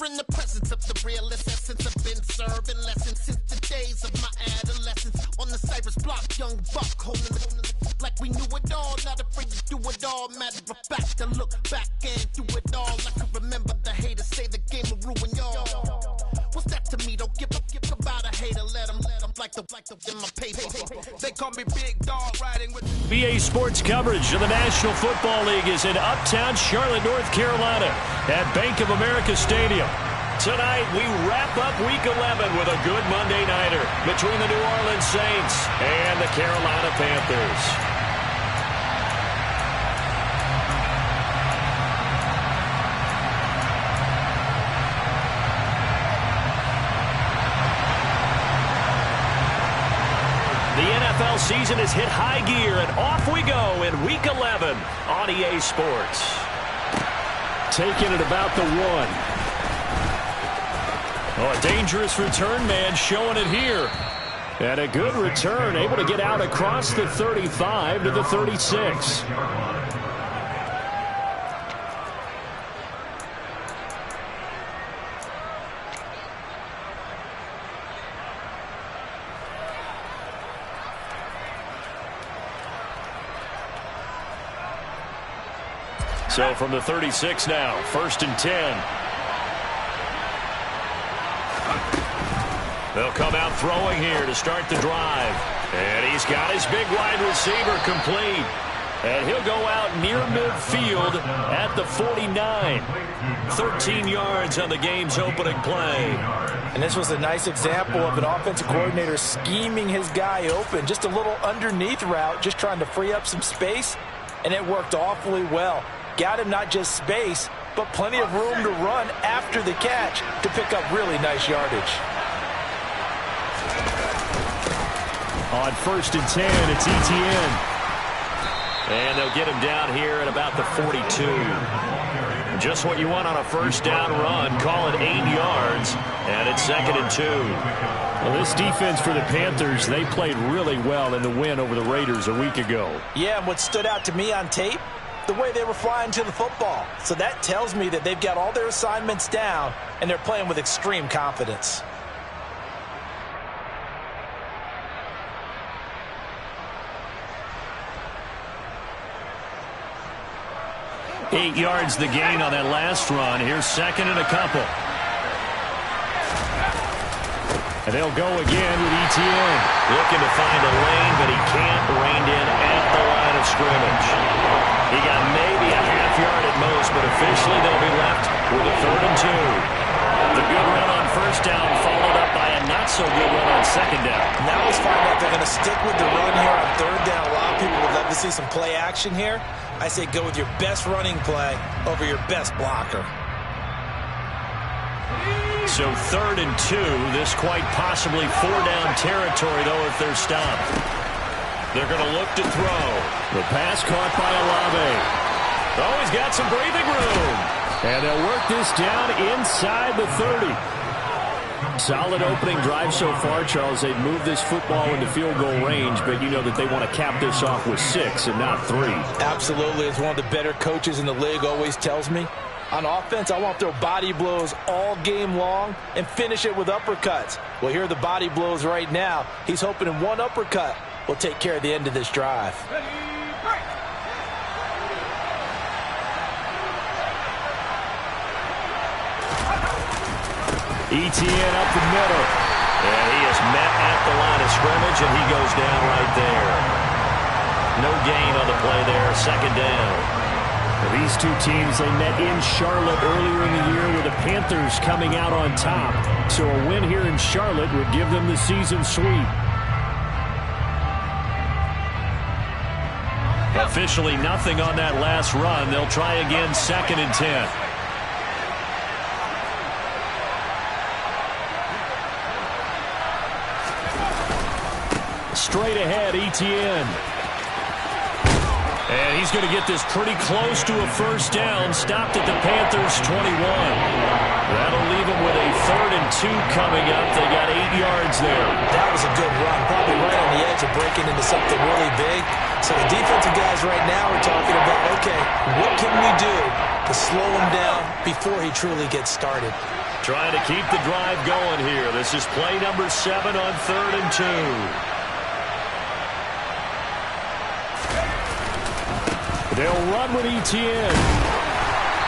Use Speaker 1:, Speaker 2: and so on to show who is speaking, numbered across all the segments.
Speaker 1: in the presence of the realest essence. I've been serving lessons since the days of my adolescence. On the Cypress block, young buck holding the like we knew it all. Not afraid to do it all. Matter of fact, to look back and do it all. I could remember the haters say the game will ruin y'all. What's that to me? Don't give about a hater. Let them like the in my paper. They call me Big Dog riding with
Speaker 2: BA Sports coverage of the National Football League is in uptown Charlotte, North Carolina at Bank of America Stadium. Tonight, we wrap up Week 11 with a good Monday nighter between the New Orleans Saints and the Carolina Panthers. The NFL season has hit high gear, and off we go in Week 11 on EA Sports. Taking it about the 1. Oh, a dangerous return man showing it here. And a good return, able to get out across the 35 to the 36. So from the 36 now, 1st and 10. They'll come out throwing here to start the drive. And he's got his big wide receiver complete. And he'll go out near midfield at the 49. 13 yards on the game's opening play.
Speaker 3: And this was a nice example of an offensive coordinator scheming his guy open. Just a little underneath route, just trying to free up some space. And it worked awfully well. Got him not just space, but plenty of room to run after the catch to pick up really nice yardage.
Speaker 2: On 1st and 10, it's Etienne. And they'll get him down here at about the 42. Just what you want on a first down run. Call it 8 yards, and it's 2nd and 2. Well, this defense for the Panthers, they played really well in the win over the Raiders a week ago.
Speaker 3: Yeah, and what stood out to me on tape, the way they were flying to the football. So that tells me that they've got all their assignments down, and they're playing with extreme confidence.
Speaker 2: Eight yards the gain on that last run. Here's 2nd and a couple. And they'll go again with Etienne.
Speaker 4: Looking to find a lane, but he can't. Reined in at the line of scrimmage. He got maybe a half yard at most, but officially they'll be left with a 3rd and 2. The good run on first down followed up by a not-so-good run on second down.
Speaker 3: Now let's find out if they're going to stick with the run here on 3rd down. A lot of people would love to see some play action here. I say go with your best running play over your best blocker.
Speaker 2: So 3rd and 2. This quite possibly 4-down territory, though, if they're stopped. They're going to look to throw. The pass caught by Olave. Oh, he's got some breathing room. And they'll work this down inside the 30. Solid opening drive so far, Charles. They've moved this football into field goal range, but you know that they want to cap this off with 6 and not 3.
Speaker 3: Absolutely. As one of the better coaches in the league always tells me, on offense, I want to throw body blows all game long and finish it with uppercuts. Well, here are the body blows right now. He's hoping in one uppercut will take care of the end of this drive.
Speaker 2: Etienne up the middle.
Speaker 4: And he is met at the line of scrimmage, and he goes down right there. No gain on the play there, 2nd down.
Speaker 2: These two teams, they met in Charlotte earlier in the year with the Panthers coming out on top. So a win here in Charlotte would give them the season sweep. Officially nothing on that last run. They'll try again, 2nd and 10. Straight ahead, Etienne. And he's going to get this pretty close to a first down. Stopped at the Panthers' 21. That'll leave him with a 3rd and 2 coming up. They got 8 yards there.
Speaker 3: That was a good run. Probably right on the edge of breaking into something really big. So the defensive guys right now are talking about, okay, what can we do to slow him down before he truly gets started?
Speaker 2: Trying to keep the drive going here. This is play number 7 on 3rd and 2. They'll run with Etienne.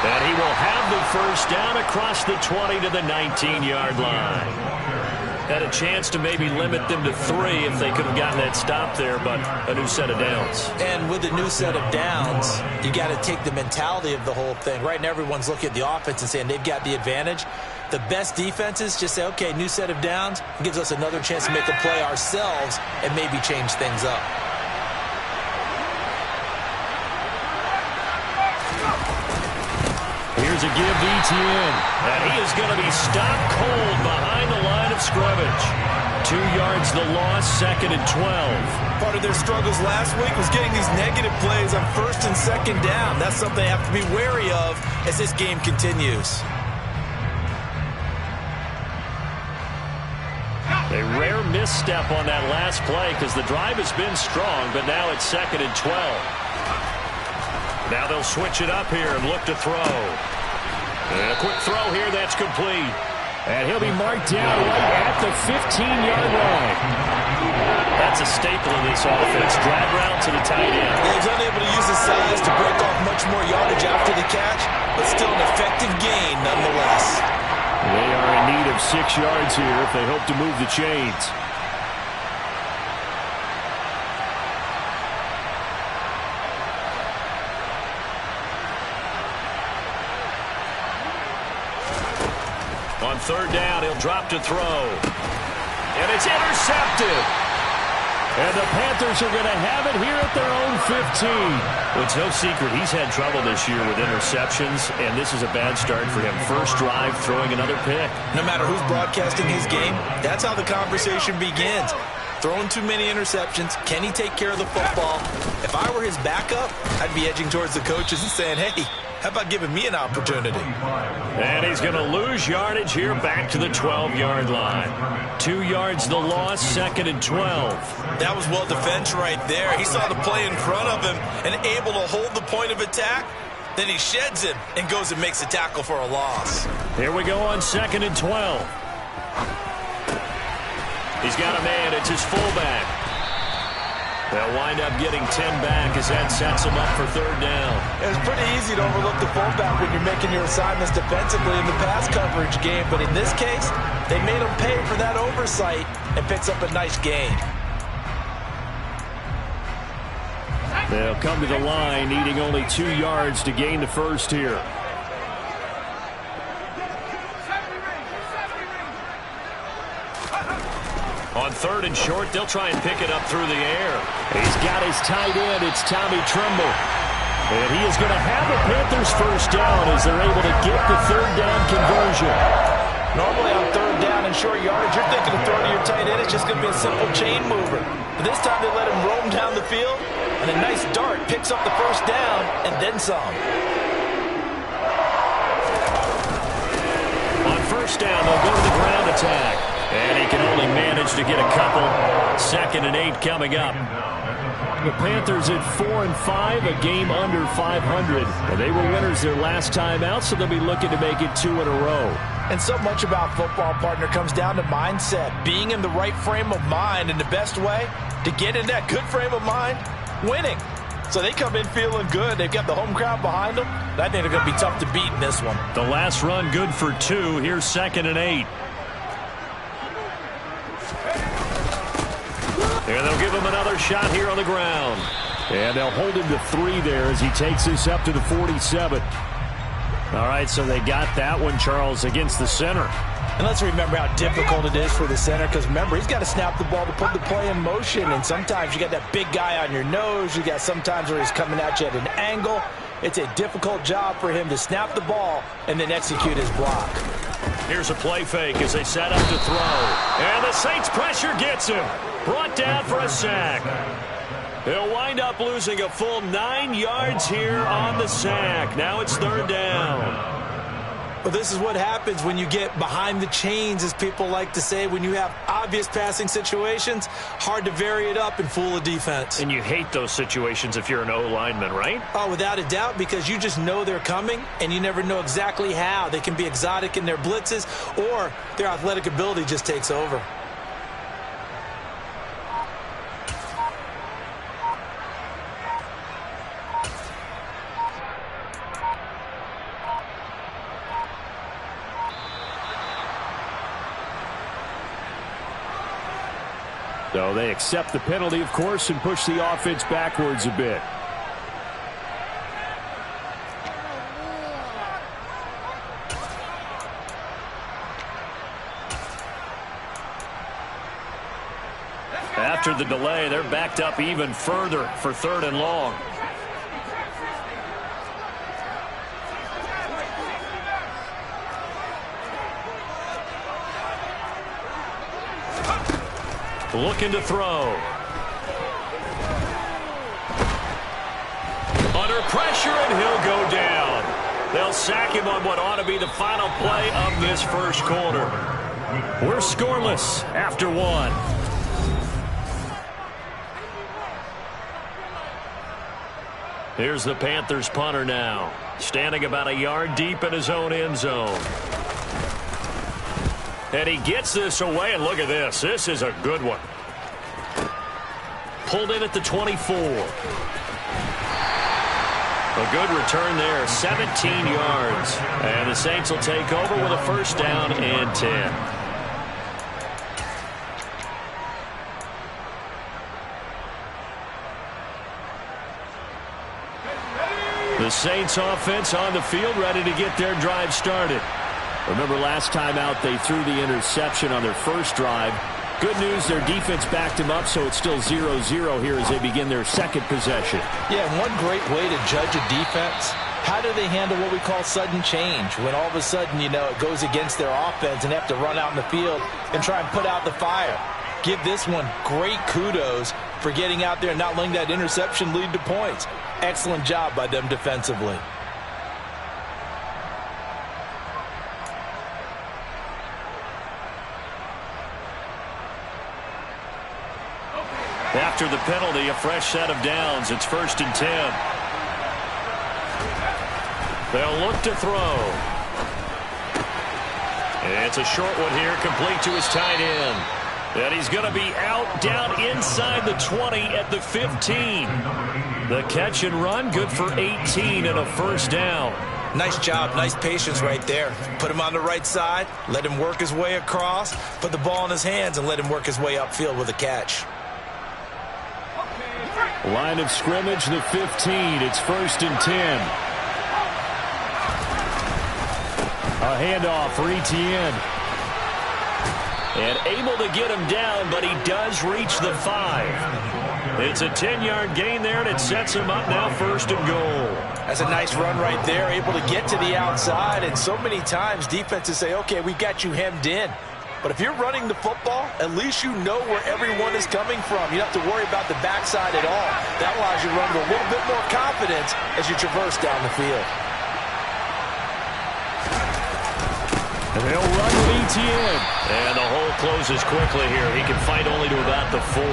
Speaker 2: And he will have the first down across the 20 to the 19-yard line. Had a chance to maybe limit them to 3 if they could have gotten that stop there, but a new set of downs.
Speaker 3: And with a new set of downs, you got to take the mentality of the whole thing. Right now, everyone's looking at the offense and saying they've got the advantage. The best defenses just say, okay, new set of downs. It gives us another chance to make a play ourselves and maybe change things up.
Speaker 2: Here's a give to Etienne. And he is going to be stopped cold behind the line of scrimmage. 2 yards the loss, 2nd and 12.
Speaker 3: Part of their struggles last week was getting these negative plays on 1st and 2nd down. That's something they have to be wary of as this game continues.
Speaker 2: A rare misstep on that last play because the drive has been strong, but now it's 2nd and 12. Now they'll switch it up here and look to throw. And a quick throw here, that's complete.
Speaker 4: And he'll be marked down right at the 15-yard line.
Speaker 2: That's a staple in this offense. Drag route to the tight end.
Speaker 3: He was unable to use his size to break off much more yardage after the catch, but still an effective gain nonetheless.
Speaker 4: They are in need of 6 yards here if they hope to move the chains.
Speaker 2: On 3rd down, he'll drop to throw. And it's intercepted.
Speaker 4: And the Panthers are going to have it here at their own 15.
Speaker 2: Well, it's no secret he's had trouble this year with interceptions, and this is a bad start for him. First drive, throwing another pick.
Speaker 3: No matter who's broadcasting his game, that's how the conversation begins. Throwing too many interceptions. Can he take care of the football? If I were his backup, I'd be edging towards the coaches and saying, hey, how about giving me an opportunity?
Speaker 2: And he's going to lose yardage here back to the 12-yard line. 2 yards the loss, 2nd and 12.
Speaker 3: That was well defense right there. He saw the play in front of him and able to hold the point of attack. Then he sheds him and goes and makes a tackle for a loss.
Speaker 2: Here we go on 2nd and 12. He's got a man. It's his fullback. They'll wind up getting 10 back as that sets him up for 3rd down.
Speaker 3: It's pretty easy to overlook the fullback when you're making your assignments defensively in the pass coverage game. But in this case, they made him pay for that oversight and picks up a nice gain.
Speaker 4: They'll come to the line, needing only 2 yards to gain the first here.
Speaker 2: On 3rd and short, they'll try and pick it up through the air. He's got his tight end. It's Tommy Tremble. And he is going to have the Panthers first down as they're able to get the 3rd down conversion.
Speaker 3: Normally on 3rd down and short yardage, you're thinking of throwing to your tight end. It's just going to be a simple chain mover. But this time they let him roam down the field, and a nice dart picks up the first down and then some.
Speaker 2: On 1st down, they'll go to the ground attack. And he can only manage to get a couple. 2nd and 8 coming up.
Speaker 4: The Panthers at 4-5, a game under 500. And they were winners their last time out, so they'll be looking to make it 2 in a row.
Speaker 3: And so much about football, partner, comes down to mindset. Being in the right frame of mind, and the best way to get in that good frame of mind, winning. So they come in feeling good. They've got the home crowd behind them. I think they're going to be tough to beat in this one.
Speaker 2: The last run good for 2. Here's 2nd and 8. And they'll give him another shot here on the ground.
Speaker 4: And they'll hold him to 3 there as he takes this up to the 47.
Speaker 2: All right, so they got that one, Charles, against the center.
Speaker 3: And let's remember how difficult it is for the center, because remember, he's got to snap the ball to put the play in motion. And sometimes you got that big guy on your nose. You got sometimes where he's coming at you at an angle. It's a difficult job for him to snap the ball and then execute his block.
Speaker 2: Here's a play fake as they set up to throw. And the Saints pressure gets him. Brought down for a sack. He'll wind up losing a full 9 yards here on the sack. Now it's 3rd down.
Speaker 3: Well, this is what happens when you get behind the chains, as people like to say. When you have obvious passing situations, hard to vary it up and fool a defense.
Speaker 2: And you hate those situations if you're an O-lineman, right?
Speaker 3: Oh, without a doubt, because you just know they're coming, and you never know exactly how. They can be exotic in their blitzes, or their athletic ability just takes over.
Speaker 2: So they accept the penalty, of course, and push the offense backwards a bit. After the delay, they're backed up even further for 3rd and long. Looking to throw. Under pressure, and he'll go down. They'll sack him on what ought to be the final play of this first quarter. We're scoreless after 1. Here's the Panthers punter now, standing about a yard deep in his own end zone. And he gets this away, and look at this. This is a good one. Pulled in at the 24. A good return there, 17 yards. And the Saints will take over with a 1st down and 10. The Saints offense on the field, ready to get their drive started. Remember last time out they threw the interception on their first drive. Good news, their defense backed him up, so it's still 0-0 here as they begin their second possession.
Speaker 3: Yeah, and one great way to judge a defense, how do they handle what we call sudden change? When all of a sudden, you know, it goes against their offense and they have to run out in the field and try and put out the fire. Give this one great kudos for getting out there and not letting that interception lead to points. Excellent job by them defensively.
Speaker 2: After the penalty, a fresh set of downs. It's 1st and 10. They'll look to throw. It's a short one here, complete to his tight end. And he's going to be out down inside the 20 at the 15. The catch and run, good for 18 and a 1st down.
Speaker 3: Nice job, nice patience right there. Put him on the right side, let him work his way across, put the ball in his hands, and let him work his way upfield with a catch.
Speaker 2: Line of scrimmage, the 15. It's 1st and 10. A handoff for Etienne. And able to get him down, but he does reach the 5. It's a 10-yard gain there, and it sets him up now 1st and goal.
Speaker 3: That's a nice run right there, able to get to the outside. And so many times defenses say, okay, we've got you hemmed in. But if you're running the football, at least you know where everyone is coming from. You don't have to worry about the backside at all. That allows you to run with a little bit more confidence as you traverse down the field.
Speaker 2: And they'll run with Etienne. And the hole closes quickly here. He can fight only to about the 4.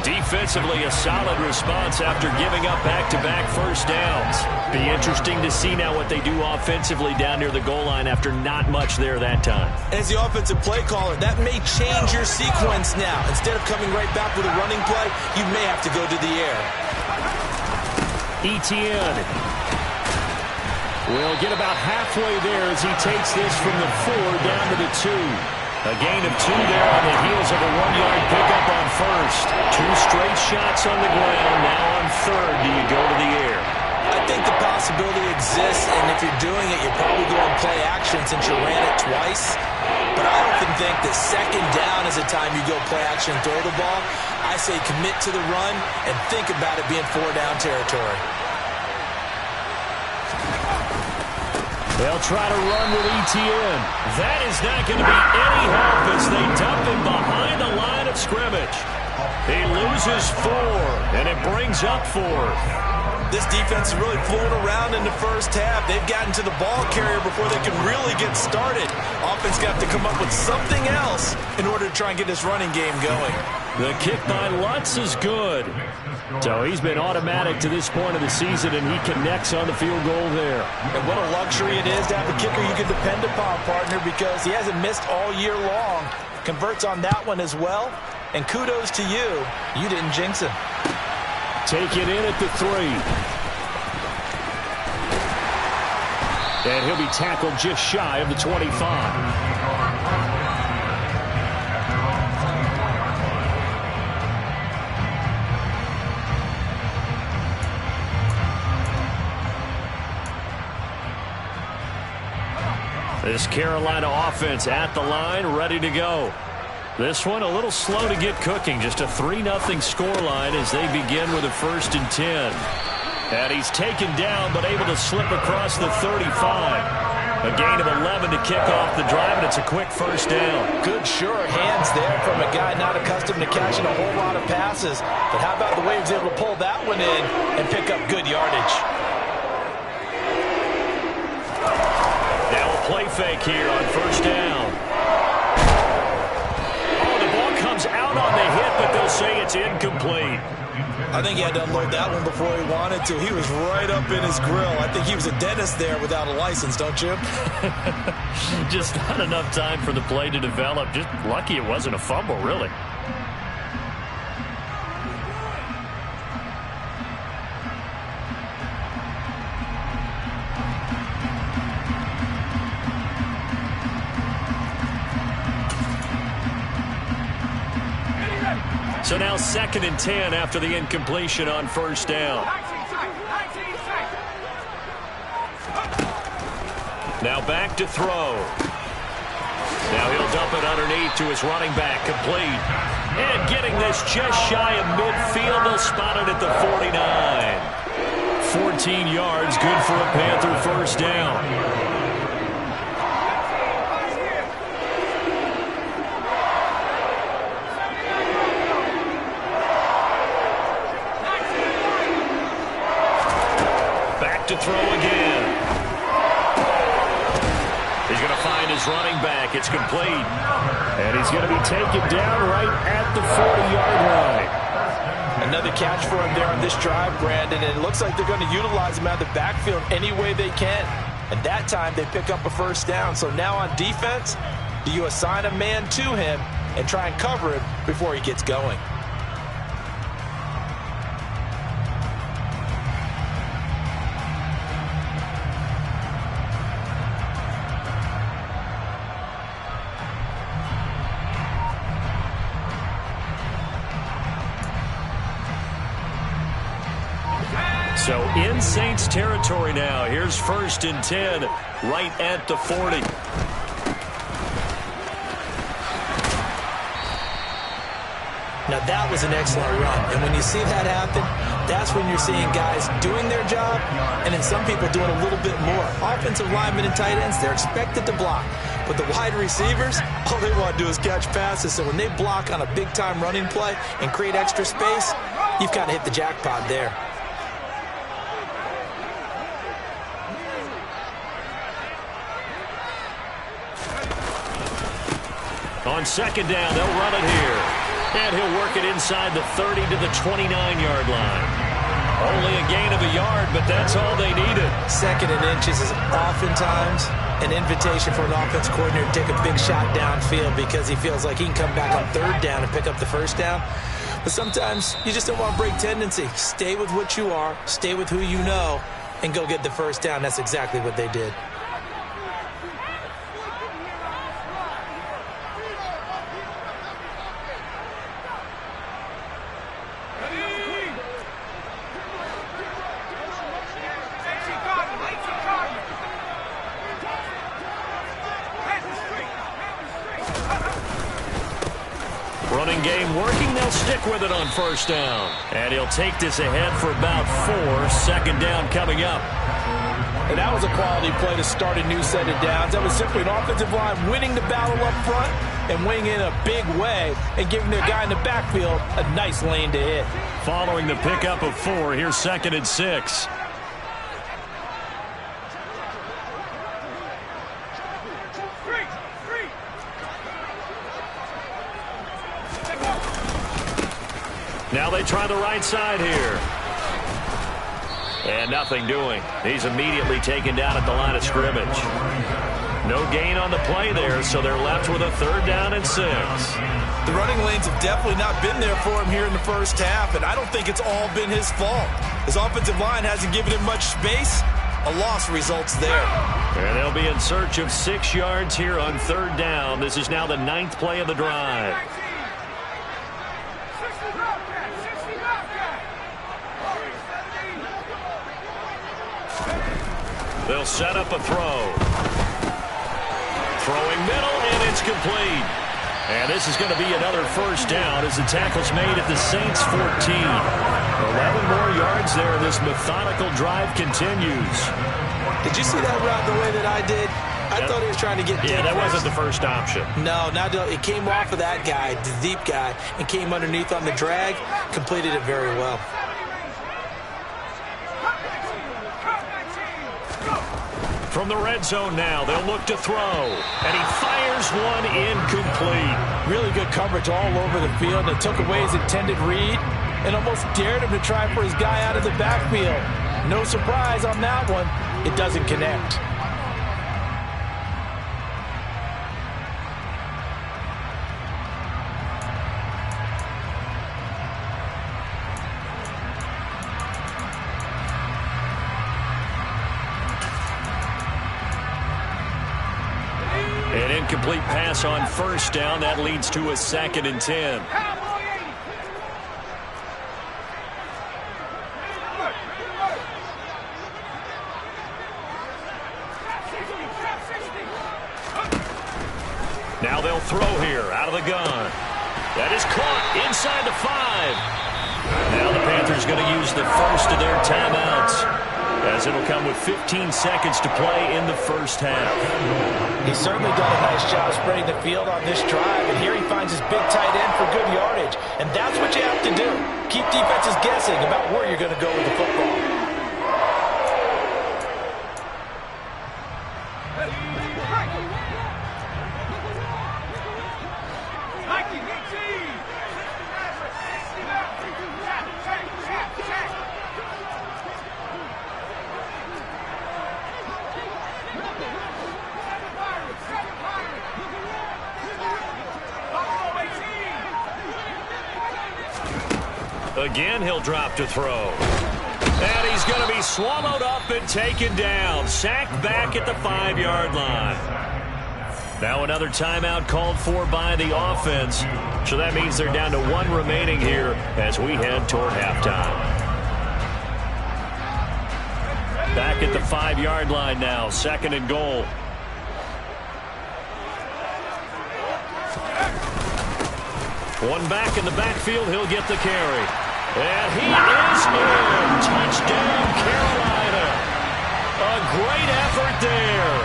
Speaker 2: Defensively, a solid response after giving up back-to-back 1st downs. Be interesting to see now what they do offensively down near the goal line after not much there that time.
Speaker 3: As the offensive play caller, that may change your sequence now. Instead of coming right back with a running play, you may have to go to the air.
Speaker 2: Etienne will get about halfway there as he takes this from the 4 down to the 2. A gain of 2 there on the heels of a 1-yard pickup on 1st. 2 straight shots on the ground. Now on 3rd, do you go to the air?
Speaker 3: I think the possibility exists, and if you're doing it, you're probably going play action since you ran it twice. But I often think that 2nd down is the time you go play action and throw the ball. I say commit to the run and think about it being 4-down territory.
Speaker 2: They'll try to run with Etienne. That is not going to be any help as they dump him behind the line of scrimmage. He loses 4, and it brings up 4.
Speaker 3: This defense is really fooling around in the first half. They've gotten to the ball carrier before they can really get started. Offense got to come up with something else in order to try and get this running game going.
Speaker 2: The kick by Lutz is good. So he's been automatic to this point of the season, and he connects on the field goal there.
Speaker 3: And what a luxury it is to have a kicker you can depend upon, partner, because he hasn't missed all year long. Converts on that one as well. And kudos to you. You didn't jinx him.
Speaker 2: Take it in at the 3. And he'll be tackled just shy of the 25. This Carolina offense at the line, ready to go. This one a little slow to get cooking. Just a 3-0 scoreline as they begin with a 1st and 10. And he's taken down but able to slip across the 35. A gain of 11 to kick off the drive, and it's a quick 1st down.
Speaker 3: Good sure hands there from a guy not accustomed to catching a whole lot of passes. But how about the way he was able to pull that one in and pick up good yardage?
Speaker 2: Play fake here on 1st down. Oh, the ball comes out on the hit, but they'll say it's incomplete.
Speaker 3: I think he had to unload that one before he wanted to. He was right up in his grill. I think he was a dentist there without a license, don't you?
Speaker 2: Just not enough time for the play to develop. Just lucky it wasn't a fumble, really. So now 2nd and 10 after the incompletion on 1st down. Now back to throw. Now he'll dump it underneath to his running back, complete. And getting this just shy of midfield, they'll spot it at the 49. 14 yards, good for a Panther 1st down. To throw again. He's going to find his running back. It's complete. And he's going to be taken down right at the 40-yard line.
Speaker 3: Another catch for him there on this drive, Brandon. And it looks like they're going to utilize him out of the backfield any way they can. And that time they pick up a 1st down. So now on defense, do you assign a man to him and try and cover him before he gets going?
Speaker 2: So in Saints territory now. Here's 1st and 10 right at the 40.
Speaker 3: Now that was an excellent run. And when you see that happen, that's when you're seeing guys doing their job and then some people doing a little bit more. Offensive linemen and tight ends, they're expected to block. But the wide receivers, all they want to do is catch passes. So when they block on a big-time running play and create extra space, you've kind of hit the jackpot there.
Speaker 2: On 2nd down, they'll run it here. And he'll work it inside the 30 to the 29-yard line. Only a gain of a yard, but that's all they needed.
Speaker 3: 2nd and inches is oftentimes an invitation for an offense coordinator to take a big shot downfield because he feels like he can come back on 3rd down and pick up the 1st down. But sometimes you just don't want to break tendency. Stay with what you are, stay with who you know, and go get the 1st down. That's exactly what they did.
Speaker 2: Running game working. They'll stick with it on 1st down. And he'll take this ahead for about 4. 2nd down coming up.
Speaker 3: And that was a quality play to start a new set of downs. That was simply an offensive line winning the battle up front and winning in a big way and giving their guy in the backfield a nice lane to hit.
Speaker 2: following the pickup of 4. Here's 2nd and 6. Now they try the right side here. And nothing doing. He's immediately taken down at the line of scrimmage. No gain on the play there, so they're left with a 3rd down and 6.
Speaker 3: The running lanes have definitely not been there for him here in the first half, and I don't think it's all been his fault. His offensive line hasn't given him much space. A loss results there.
Speaker 2: And they'll be in search of 6 yards here on 3rd down. This is now the 9th play of the drive. They'll set up a throw. Throwing middle, and it's complete. And this is going to be another 1st down as the tackle's made at the Saints' 14. 11 more yards there. This methodical drive continues.
Speaker 3: Did you see that route the way that I did? I thought he was trying to get deep.
Speaker 2: Yeah, that wasn't the first option.
Speaker 3: No, it came off of that guy, the deep guy, and came underneath on the drag. Completed it very well.
Speaker 2: From the red zone now, they'll look to throw. And he fires one incomplete.
Speaker 3: Really good coverage all over the field. It took away his intended read and almost dared him to try for his guy out of the backfield. No surprise on that one. It doesn't connect.
Speaker 2: An incomplete pass on 1st down. That leads to a 2nd and 10. Now they'll throw here out of the gun. That is caught inside the 5. Now the Panthers going to use the first of their timeouts, as it'll come with 15 seconds to play in the 1st half.
Speaker 3: He's certainly done a nice job spreading the field on this drive, and here he finds his big tight end for good yardage. And that's what you have to do. Keep defenses guessing about where you're going to go with the football.
Speaker 2: Again, he'll drop to throw. And he's going to be swallowed up and taken down. Sacked back at the 5-yard line. Now another timeout called for by the offense. So that means they're down to 1 remaining here as we head toward halftime. Back at the 5-yard line now. 2nd and goal. One back in the backfield. He'll get the carry. And he is in. Touchdown, Carolina. A great effort there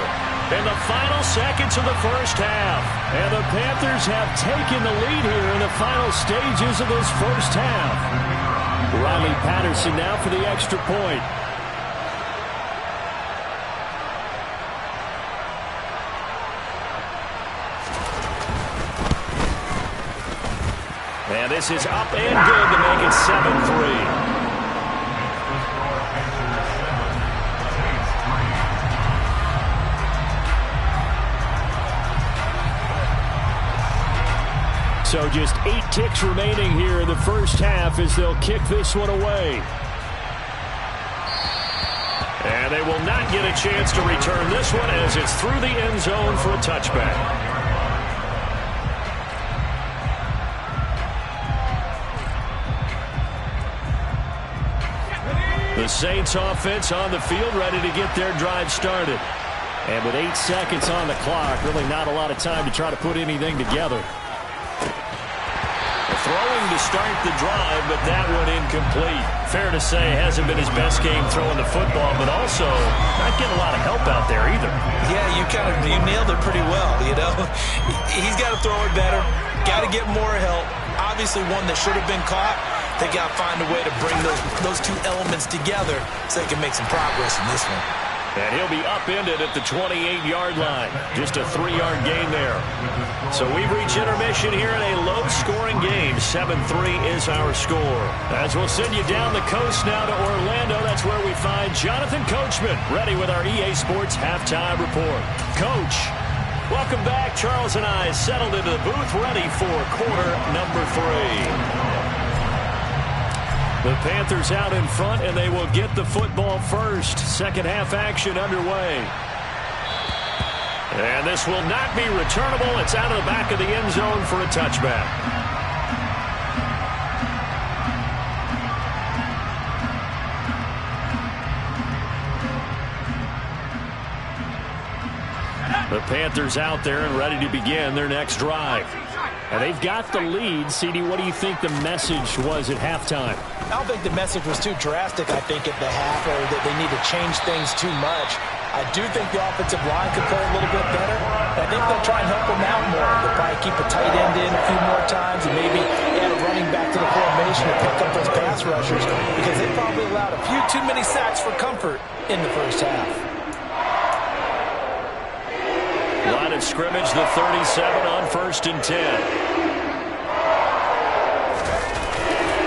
Speaker 2: in the final seconds of the 1st half. And the Panthers have taken the lead here in the final stages of this 1st half. Riley Patterson now for the extra point. And this is up and good to make it 7-3. So just 8 ticks remaining here in the 1st half as they'll kick this one away. And they will not get a chance to return this one as it's through the end zone for a touchback. The Saints offense on the field ready to get their drive started. And with 8 seconds on the clock, really not a lot of time to try to put anything together. Throwing to start the drive, but that one incomplete. Fair to say, hasn't been his best game throwing the football, but also not getting a lot of help out there either.
Speaker 3: Yeah, you nailed it pretty well, you know. He's got to throw it better, got to get more help. Obviously one that should have been caught, They got to find a way to bring those two elements together so they can make some progress in this one.
Speaker 2: And he'll be upended at the 28-yard line. Just a 3-yard gain there. So we've reached intermission here in a low-scoring game. 7-3 is our score. As we'll send you down the coast now to Orlando, that's where we find Jonathan Coachman, ready with our EA Sports halftime report. Coach, welcome back. Charles and I settled into the booth, ready for quarter number 3. The Panthers out in front, and they will get the football first. Second half action underway. And this will not be returnable. It's out of the back of the end zone for a touchback. The Panthers out there and ready to begin their next drive. And they've got the lead. CD, what do you think the message was at halftime?
Speaker 3: I don't think the message was too drastic, I think, at the half, or that they need to change things too much. I do think the offensive line could play a little bit better. I think they'll try and help them out more. They'll probably keep a tight end in a few more times and maybe add a running back to the formation to pick up those pass rushers, because they probably allowed a few too many sacks for comfort in the first half.
Speaker 2: Line of scrimmage, the 37 on 1st and 10.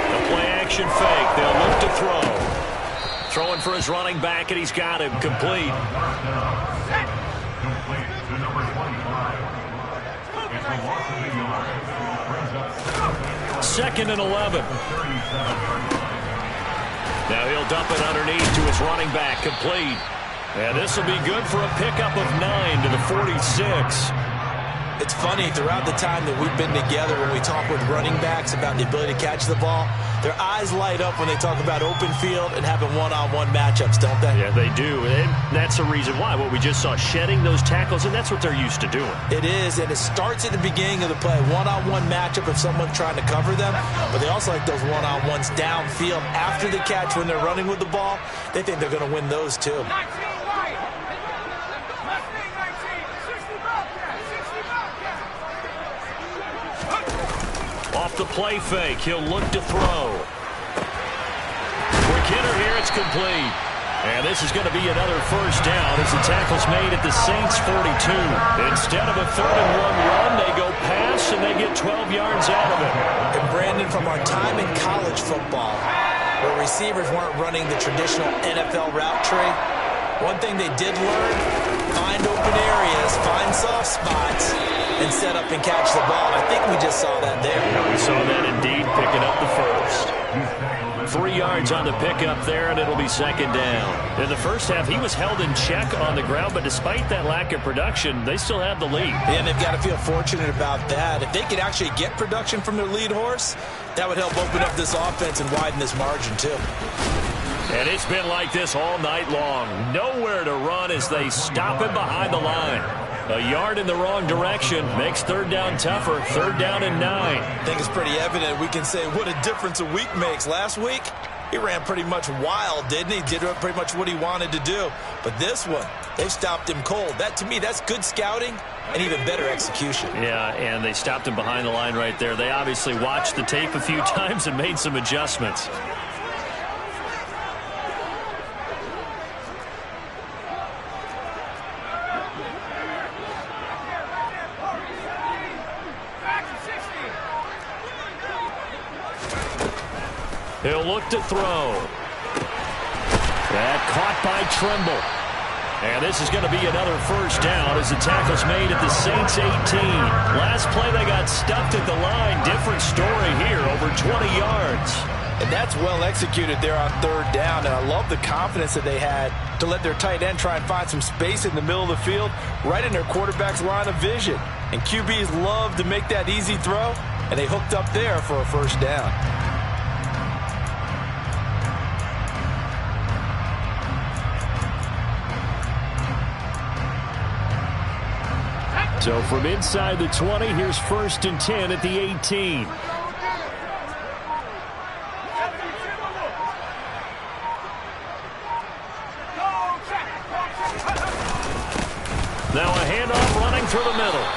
Speaker 2: The play action fake. They'll look to throw. Throwing for his running back, and he's got him complete. Second and 11. Now he'll dump it underneath to his running back, complete. And this will be good for a pickup of 9 to the 46.
Speaker 3: It's funny, throughout the time that we've been together, when we talk with running backs about the ability to catch the ball, their eyes light up when they talk about open field and having one-on-one matchups, don't they?
Speaker 2: Yeah, they do. And that's the reason why. What we just saw, shedding those tackles, and that's what they're used to doing.
Speaker 3: It is, and it starts at the beginning of the play. One-on-one matchup if someone's trying to cover them, but they also like those one-on-ones downfield after the catch when they're running with the ball. They think they're going to win those, too.
Speaker 2: Off the play fake, he'll look to throw. Quick hitter here, it's complete. And this is going to be another first down as the tackle's made at the Saints' 42. Instead of a 3rd and 1 run, they go pass and they get 12 yards out of it.
Speaker 3: And Brandon, from our time in college football, where receivers weren't running the traditional NFL route tree, one thing they did learn, find open areas, find soft spots, and set up and catch the ball. I think we just saw that there.
Speaker 2: Yeah, we saw that indeed, picking up the first. 3 yards on the pickup there, and it'll be second down. In the first half, he was held in check on the ground, but despite that lack of production, they still have the lead.
Speaker 3: And they've got to feel fortunate about that. If they could actually get production from their lead horse, that would help open up this offense and widen this margin, too.
Speaker 2: And it's been like this all night long. Nowhere to run as they stop him behind the line. A yard in the wrong direction makes 3rd down tougher. 3rd down and 9.
Speaker 3: I think it's pretty evident. We can say what a difference a week makes. Last week, he ran pretty much wild, didn't he? Did pretty much what he wanted to do. But this one, they've stopped him cold. That, to me, that's good scouting and even better execution.
Speaker 2: Yeah, and they stopped him behind the line right there. They obviously watched the tape a few times and made some adjustments. He'll look to throw. That caught by Trimble. And this is going to be another first down as the tackle's made at the Saints' 18. Last play they got stuffed at the line. Different story here, over 20 yards.
Speaker 3: And that's well executed there on 3rd down. And I love the confidence that they had to let their tight end try and find some space in the middle of the field, right in their quarterback's line of vision. And QBs love to make that easy throw, and they hooked up there for a first down.
Speaker 2: So from inside the 20, here's 1st and 10 at the 18. Now a handoff running through the middle.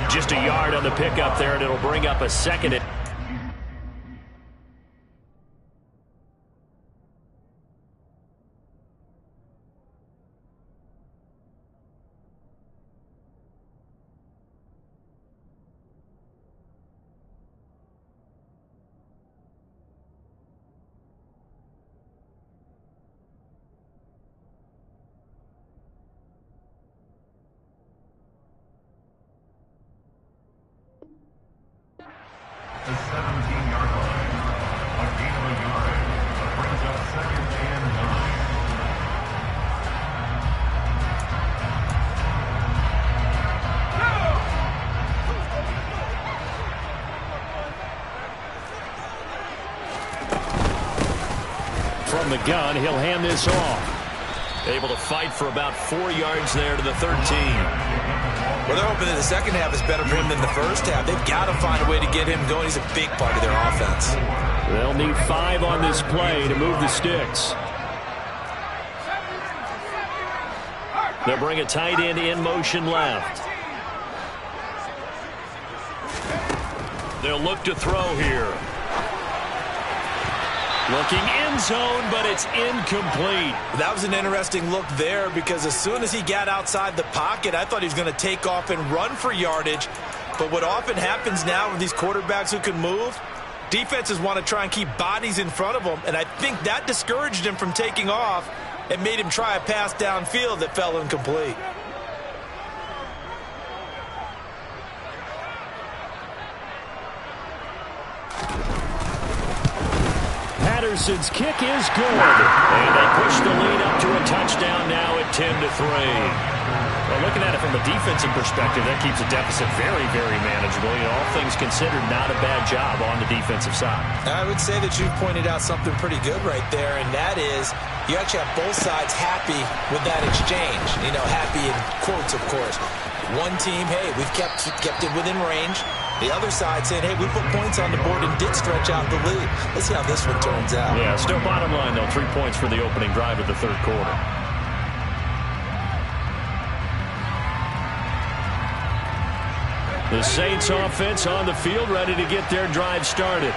Speaker 2: Just a yard on the pickup there, and it'll bring up a 2nd and
Speaker 5: the 17-yard line. A gain of a yard. That brings up 2nd and 9.
Speaker 2: From the gun, he'll hand this off. Able to fight for about 4 yards there to the 13.
Speaker 3: Well, they're hoping that the second half is better for him than the first half. They've got to find a way to get him going. He's a big part of their offense.
Speaker 2: They'll need 5 on this play to move the sticks. They'll bring a tight end in motion left. They'll look to throw here. Looking end zone, but it's incomplete.
Speaker 3: That was an interesting look there because as soon as he got outside the pocket, I thought he was going to take off and run for yardage. But what often happens now with these quarterbacks who can move, defenses want to try and keep bodies in front of them, and I think that discouraged him from taking off and made him try a pass downfield that fell incomplete.
Speaker 2: Patterson's kick is good. And they push the lead up to a touchdown now at 10-3. Well, looking at it from a defensive perspective, that keeps a deficit very, very manageable. You know, all things considered, not a bad job on the defensive side.
Speaker 3: I would say that you've pointed out something pretty good right there, and that is you actually have both sides happy with that exchange. You know, happy in quotes, of course. One team, hey, we've kept it within range. The other side saying, hey, we put points on the board and did stretch out the lead. Let's see how this one turns out.
Speaker 2: Yeah, still bottom line, though, 3 points for the opening drive of the third quarter. The Saints offense on the field, ready to get their drive started.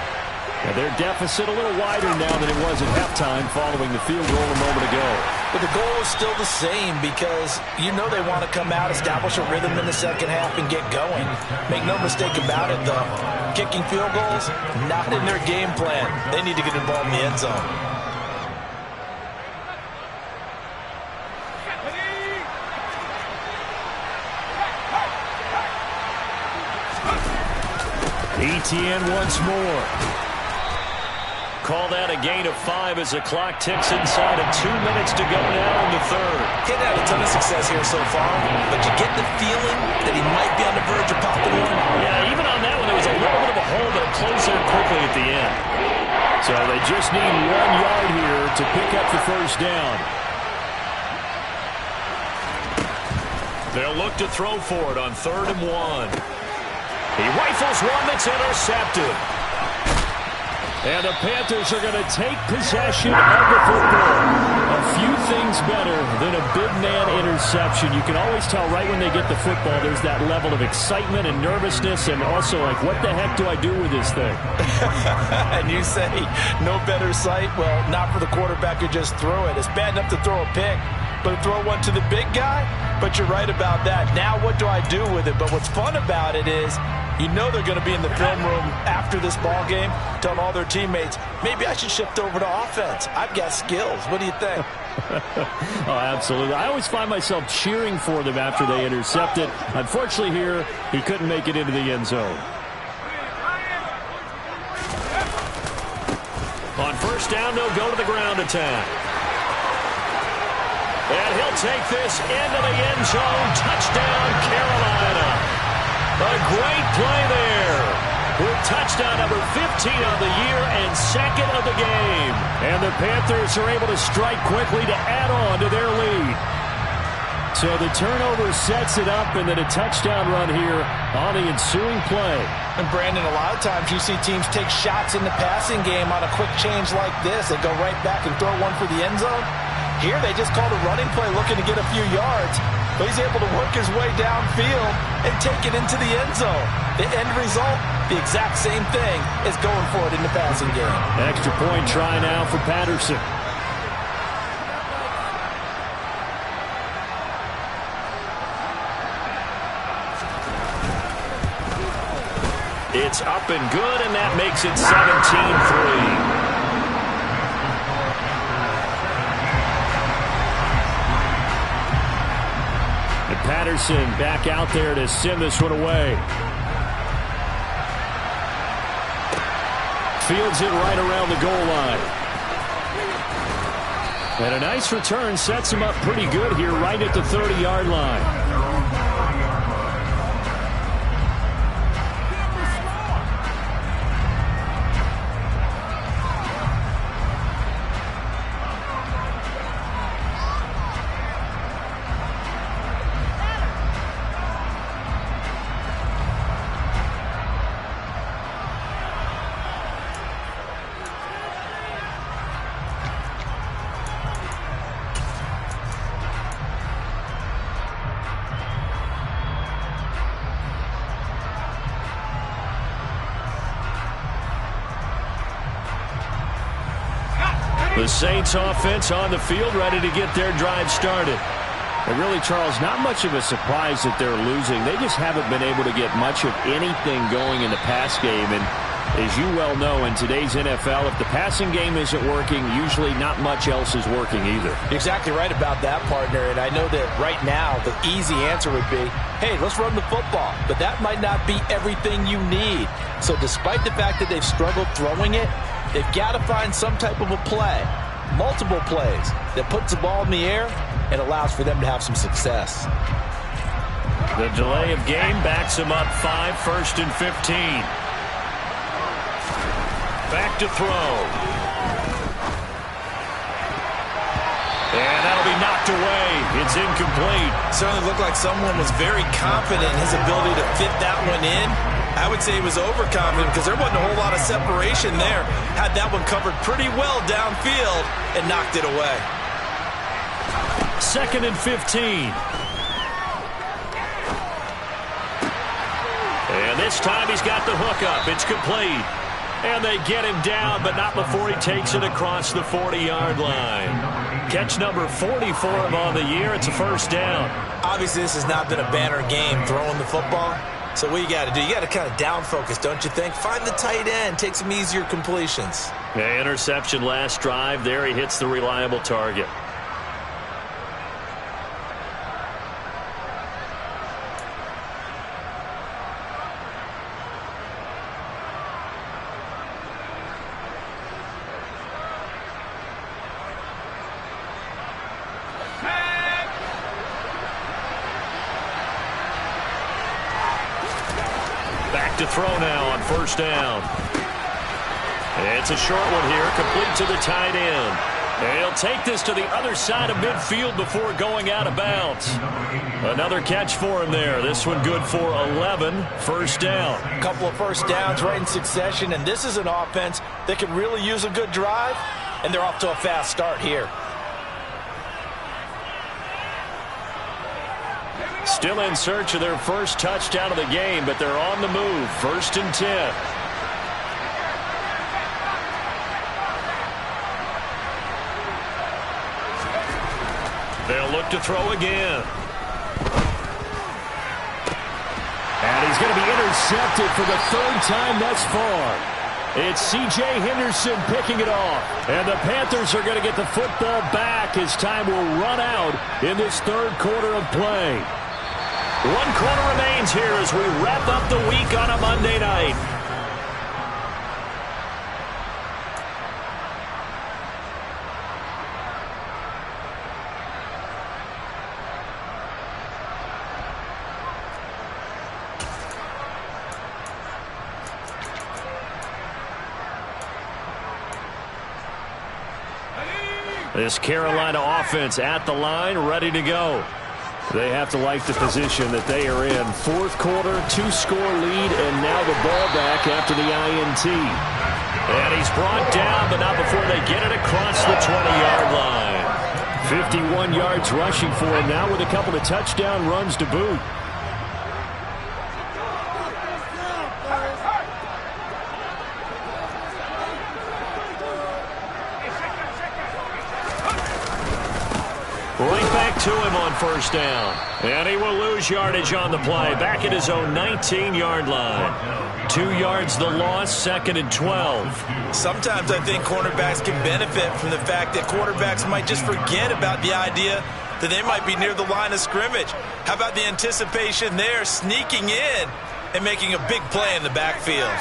Speaker 2: Now their deficit a little wider now than it was at halftime following the field goal a moment ago.
Speaker 3: But the goal is still the same because you know they want to come out, establish a rhythm in the second half, and get going. Make no mistake about it, though. Kicking field goals, not in their game plan. They need to get involved in the end zone.
Speaker 2: ETN once more. Call that a gain of 5 as the clock ticks inside of 2 minutes to go now in the third.
Speaker 3: Getting had a ton of success here so far, but you get the feeling that he might be on the verge of popping one.
Speaker 2: Yeah, even on that one, there was a little bit of a hole, but it closed there quickly at the end. So they just need 1 yard here to pick up the first down. They'll look to throw for it on 3rd and 1. He rifles one that's intercepted. And the Panthers are going to take possession of the football. A few things better than a big man interception. You can always tell right when they get the football, there's that level of excitement and nervousness and also like, what the heck do I do with this thing?
Speaker 3: And you say, no better sight? Well, not for the quarterback who just threw it. It's bad enough to throw a pick, but to throw one to the big guy? But you're right about that. Now what do I do with it? But what's fun about it is, you know they're going to be in the film room after this ball game, telling all their teammates, maybe I should shift over to offense. I've got skills. What do you think?
Speaker 2: Oh, absolutely. I always find myself cheering for them after they intercept it. Unfortunately here, he couldn't make it into the end zone. On first down, they'll go to the ground attack. And he'll take this into the end zone. Touchdown, Carolina. A great play there. With touchdown number 15 of the year and 2nd of the game. And the Panthers are able to strike quickly to add on to their lead. So the turnover sets it up and then a touchdown run here on the ensuing play.
Speaker 3: And Brandon, a lot of times you see teams take shots in the passing game on a quick change like this. They go right back and throw one for the end zone. Here they just called a running play looking to get a few yards. But he's able to work his way downfield and take it into the end zone. The end result, the exact same thing as going for it in the passing game.
Speaker 2: Extra point try now for Patterson. It's up and good, and that makes it 17-3. Patterson back out there to send this one away. Fields it right around the goal line. And a nice return sets him up pretty good here right at the 30-yard line. The Saints offense on the field, ready to get their drive started. And really, Charles, not much of a surprise that they're losing. They just haven't been able to get much of anything going in the pass game. And as you well know, in today's NFL, if the passing game isn't working, usually not much else is working either.
Speaker 3: You're exactly right about that, partner. And I know that right now the easy answer would be, hey, let's run the football. But that might not be everything you need. So despite the fact that they've struggled throwing it, they've got to find some type of a play, multiple plays, that puts the ball in the air and allows for them to have some success.
Speaker 2: The delay of game backs them up 5, 1st and 15. Back to throw. And that'll be knocked away. It's incomplete.
Speaker 3: Certainly looked like someone was very confident in his ability to fit that one in. I would say he was overconfident because there wasn't a whole lot of separation there. Had that one covered pretty well downfield and knocked it away.
Speaker 2: 2nd and 15. And this time he's got the hook up. It's complete. And they get him down, but not before he takes it across the 40-yard line. Catch number 40 for him on the year. It's a first down.
Speaker 3: Obviously, this has not been a banner game throwing the football. So what you got to do, you got to kind of down focus, don't you think? Find the tight end, take some easier completions.
Speaker 2: Yeah, interception last drive. There he hits the reliable target. To throw now on first down. It's a short one here, complete to the tight end. And he'll take this to the other side of midfield before going out of bounds. Another catch for him there. This one good for 11, first down.
Speaker 3: A couple of first downs right in succession, and this is an offense that could really use a good drive, and they're off to a fast start here.
Speaker 2: Still in search of their first touchdown of the game, but they're on the move. 1st and 10. They'll look to throw again. And he's going to be intercepted for the 3rd time thus far. It's C.J. Henderson picking it off. And the Panthers are going to get the football back as time will run out in this 3rd quarter of play. 1 quarter remains here as we wrap up the week on a Monday night. This Carolina offense at the line, ready to go. They have to like the position that they are in. 4th quarter, 2-score lead, and now the ball back after the INT. And he's brought down, but not before they get it across the 20-yard line. 51 yards rushing for him now with a couple of touchdown runs to boot. Right back to him on first down. And he will lose yardage on the play. Back at his own 19-yard line. 2 yards the loss, 2nd and 12.
Speaker 3: Sometimes I think cornerbacks can benefit from the fact that quarterbacks might just forget about the idea that they might be near the line of scrimmage. How about the anticipation there, sneaking in and making a big play in the backfield?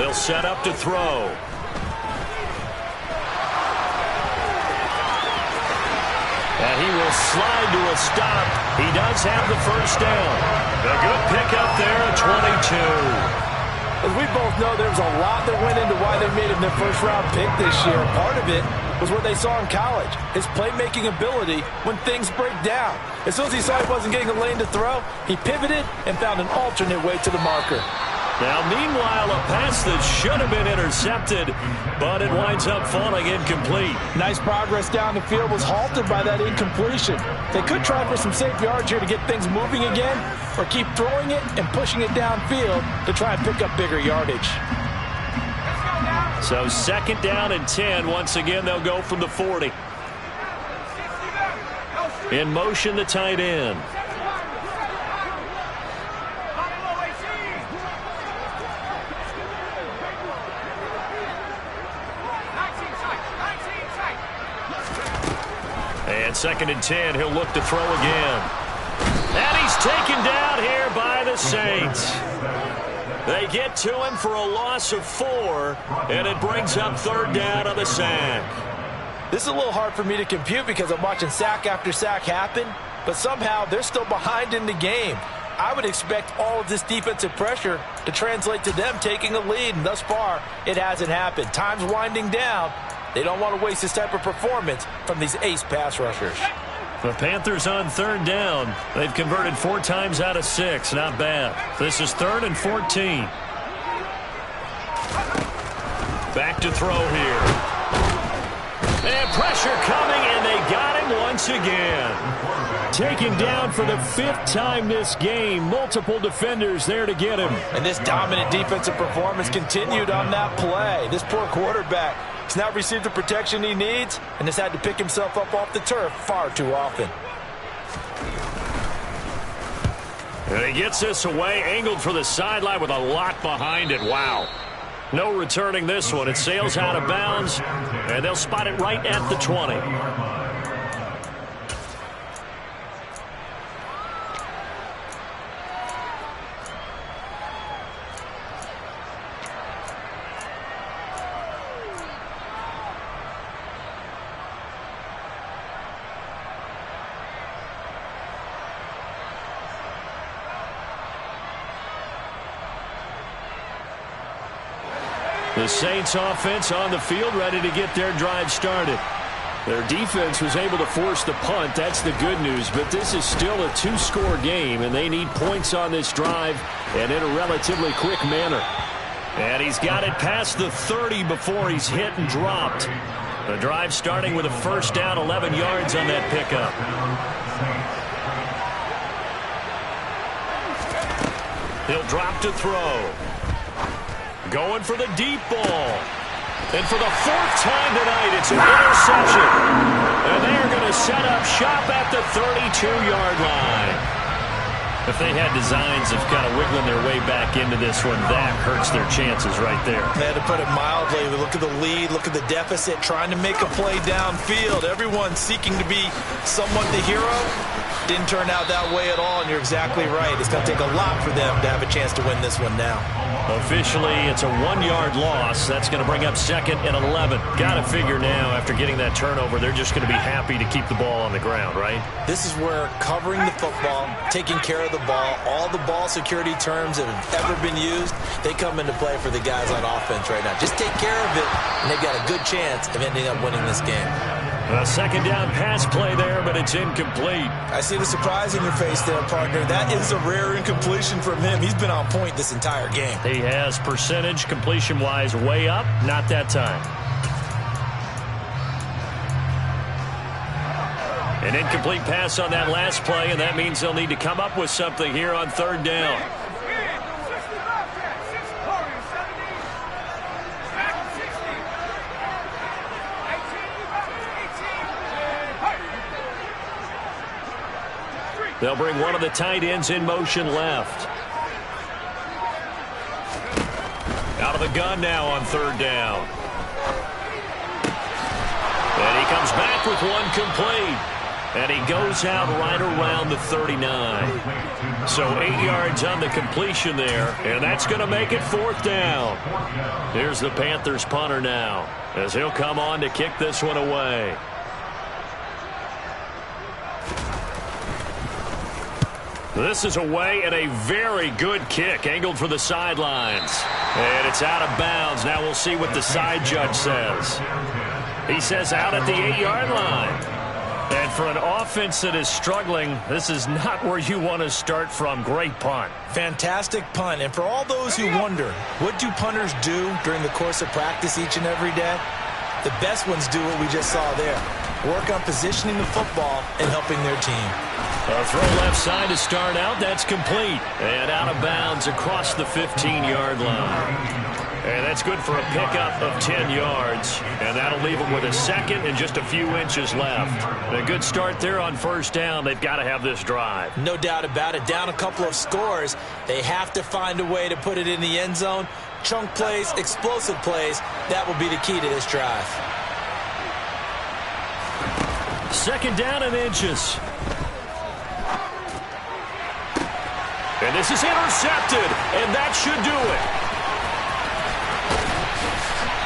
Speaker 2: They'll set up to throw. And he will slide to a stop. He does have the first down. A good pickup there at 22.
Speaker 3: As we both know, there's a lot that went into why they made him their first-round pick this year. Part of it was what they saw in college, his playmaking ability when things break down. As soon as he saw he wasn't getting a lane to throw, he pivoted and found an alternate way to the marker.
Speaker 2: Now, meanwhile, a pass that should have been intercepted, but it winds up falling incomplete.
Speaker 3: Nice progress down the field was halted by that incompletion. They could try for some safe yards here to get things moving again, or keep throwing it and pushing it downfield to try and pick up bigger yardage.
Speaker 2: So 2nd down and 10. Once again, they'll go from the 40. In motion, the tight end. And 2nd and 10, he'll look to throw again. And he's taken down here by the Saints. They get to him for a loss of 4, and it brings up 3rd down on the sack.
Speaker 3: This is a little hard for me to compute because I'm watching sack after sack happen, but somehow they're still behind in the game. I would expect all of this defensive pressure to translate to them taking a lead, and thus far, it hasn't happened. Time's winding down. They don't want to waste this type of performance from these ace pass rushers.
Speaker 2: The Panthers on 3rd down. They've converted 4 times out of 6. Not bad. This is 3rd and 14. Back to throw here. And pressure coming, and they got him once again. Taken down for the 5th time this game. Multiple defenders there to get him.
Speaker 3: And this dominant defensive performance continued on that play. This poor quarterback has not received the protection he needs and has had to pick himself up off the turf far too often.
Speaker 2: And he gets this away, angled for the sideline with a lot behind it. Wow. No returning this one. It sails out of bounds, and they'll spot it right at the 20. The Saints offense on the field, ready to get their drive started. Their defense was able to force the punt. That's the good news. But this is still a 2-score game, and they need points on this drive and in a relatively quick manner. And he's got it past the 30 before he's hit and dropped. The drive starting with a 1st down, 11 yards on that pickup. He'll drop to throw. Going for the deep ball. And for the 4th time tonight, it's an interception. And they're going to set up shop at the 32-yard line. If they had designs of kind of wiggling their way back into this one, that hurts their chances right there.
Speaker 3: They had to put it mildly. Look at the lead, look at the deficit, trying to make a play downfield. Everyone seeking to be somewhat the hero. Didn't turn out that way at all, and you're exactly right. It's going to take a lot for them to have a chance to win this one now.
Speaker 2: Officially, it's a 1-yard loss. That's going to bring up 2nd and 11. Got to figure now, after getting that turnover, they're just going to be happy to keep the ball on the ground, right?
Speaker 3: This is where covering the football, taking care of the ball, all the ball security terms that have ever been used, they come into play for the guys on offense right now. Just take care of it, and they've got a good chance of ending up winning this game.
Speaker 2: A 2nd down pass play there, but it's incomplete.
Speaker 3: I see the surprise in your face there, partner. That is a rare incompletion from him. He's been on point this entire game.
Speaker 2: He has percentage completion-wise way up. Not that time. An incomplete pass on that last play, and that means they'll need to come up with something here on 3rd down. They'll bring one of the tight ends in motion left. Out of the gun now on 3rd down. And he comes back with one complete. And he goes out right around the 39. So 8 yards on the completion there, and that's going to make it 4th down. Here's the Panthers punter now, as he'll come on to kick this one away. This is away, and a very good kick, angled for the sidelines. And it's out of bounds. Now we'll see what the side judge says. He says out at the 8-yard line. And for an offense that is struggling, this is not where you want to start from. Great punt.
Speaker 3: Fantastic punt. And for all those who wonder, what do punters do during the course of practice each and every day? The best ones do what we just saw there. Work on positioning the football and helping their team.
Speaker 2: A throw left side to start out. That's complete. And out of bounds across the 15-yard line. And that's good for a pickup of 10 yards. And that'll leave them with a second and just a few inches left. A good start there on 1st down. They've got to have this drive.
Speaker 3: No doubt about it. Down a couple of scores. They have to find a way to put it in the end zone. Chunk plays, explosive plays. That will be the key to this drive.
Speaker 2: 2nd down and inches. And this is intercepted. And that should do it.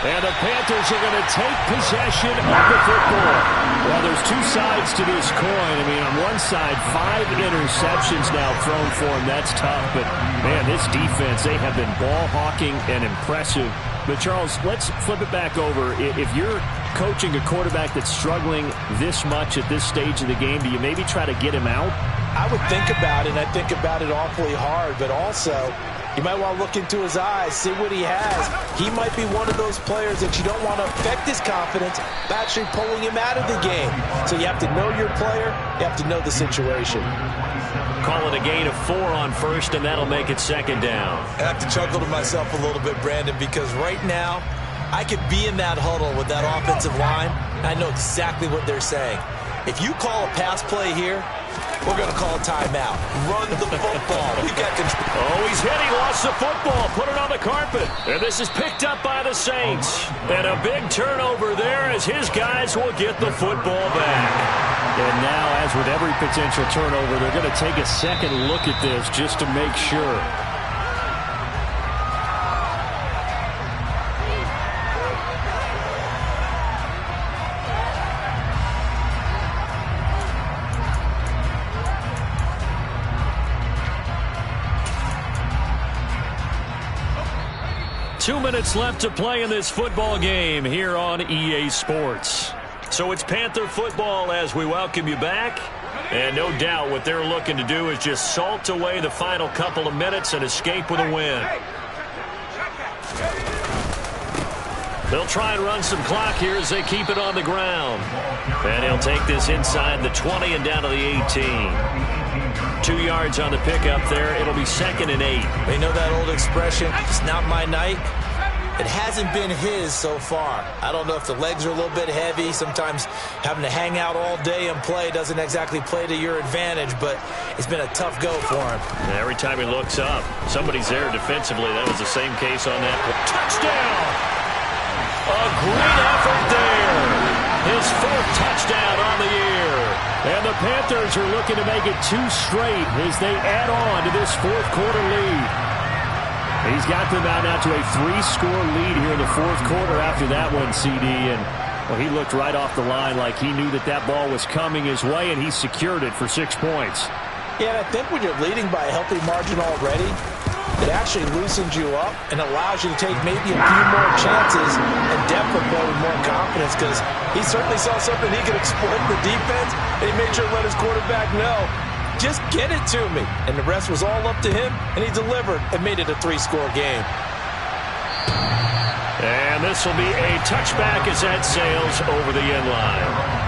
Speaker 2: And the Panthers are going to take possession of the football. Well, there's two sides to this coin. I mean, on one side, 5 interceptions now thrown for him. That's tough. But, man, this defense, they have been ball hawking and impressive. But, Charles, let's flip it back over. If you're coaching a quarterback that's struggling this much at this stage of the game, do you maybe try to get him out?
Speaker 3: I would think about it, and I think about it awfully hard. But also, you might want to look into his eyes, see what he has. He might be one of those players that you don't want to affect his confidence by actually pulling him out of the game. So you have to know your player. You have to know the situation.
Speaker 2: Call it a gain of 4 on 1st, and that'll make it 2nd down.
Speaker 3: I have to chuckle to myself a little bit, Brandon, because right now I could be in that huddle with that offensive line. I know exactly what they're saying. If you call a pass play here, we're going to call a timeout. Run the football. We've got control.
Speaker 2: Oh, he's hit. He lost the football. Put it on the carpet. And this is picked up by the Saints. And a big turnover there as his guys will get the football back. And now, as with every potential turnover, they're going to take a second look at this just to make sure. Two minutes left to play in this football game here on EA Sports. So it's Panther football as we welcome you back. And no doubt what they're looking to do is just salt away the final couple of minutes and escape with a win. They'll try and run some clock here as they keep it on the ground. And he'll take this inside the 20 and down to the 18. 2 yards on the pickup there. It'll be 2nd and 8.
Speaker 3: They know that old expression, it's not my night. It hasn't been his so far. I don't know if the legs are a little bit heavy. Sometimes having to hang out all day and play doesn't exactly play to your advantage, but it's been a tough go for him.
Speaker 2: And every time he looks up, somebody's there defensively. That was the same case on that. Touchdown! A great effort there. His 4th touchdown on the year. And the Panthers are looking to make it 2 straight as they add on to this 4th quarter lead. He's got them out now to a 3-score lead here in the 4th quarter after that one, CD. And well, he looked right off the line like he knew that that ball was coming his way, and he secured it for 6 points.
Speaker 3: Yeah, and I think when you're leading by a healthy margin already, it actually loosens you up and allows you to take maybe a few more chances and definitely play with more confidence, because he certainly saw something he could exploit in the defense, and he made sure to let his quarterback know, just get it to me. And the rest was all up to him, and he delivered and made it a 3-score game.
Speaker 2: And this will be a touchback as that sails over the end line.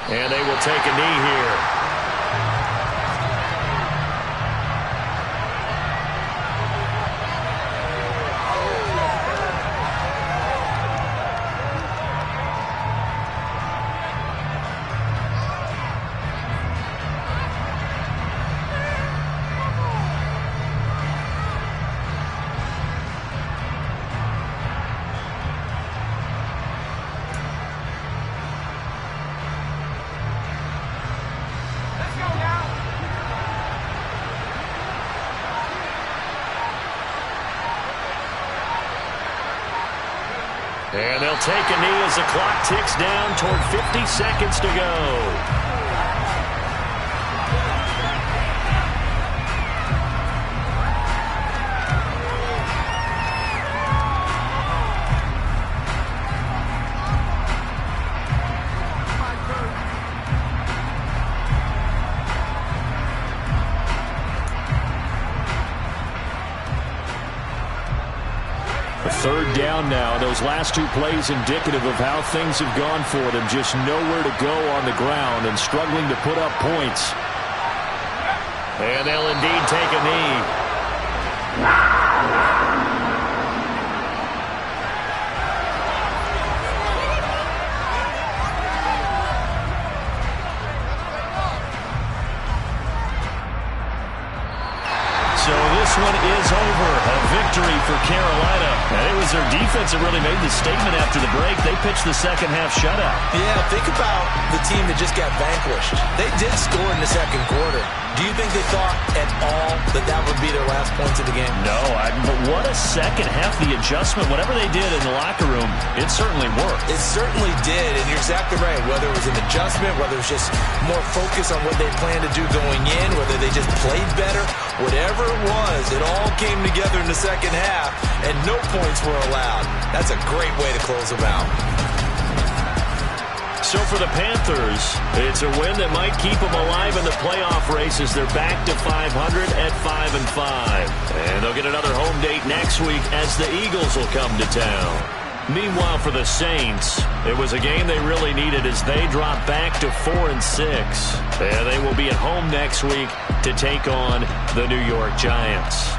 Speaker 2: And they will take a knee here. And they'll take a knee as the clock ticks down toward 50 seconds to go. Third down now. Those last two plays indicative of how things have gone for them. Just nowhere to go on the ground and struggling to put up points. And they'll indeed take a knee. This one is over. A victory for Carolina. And it was their defense that really made the statement after the break. They pitched the second half shutout.
Speaker 3: Yeah, think about the team that just got vanquished. They did score in the second quarter. Do you think they thought at all that that would be their last points of the game?
Speaker 2: No, but what a second half. The adjustment, whatever they did in the locker room, it certainly worked.
Speaker 3: It certainly did, and you're exactly right. Whether it was an adjustment, whether it was just more focus on what they planned to do going in, whether they just played better, whatever it was, it all came together in the second half, and no points were allowed. That's a great way to close them out.
Speaker 2: So for the Panthers, it's a win that might keep them alive in the playoff race as they're back to 500 at 5-5. And they'll get another home date next week as the Eagles will come to town. Meanwhile, for the Saints, it was a game they really needed as they drop back to 4-6. And they will be at home next week to take on the New York Giants.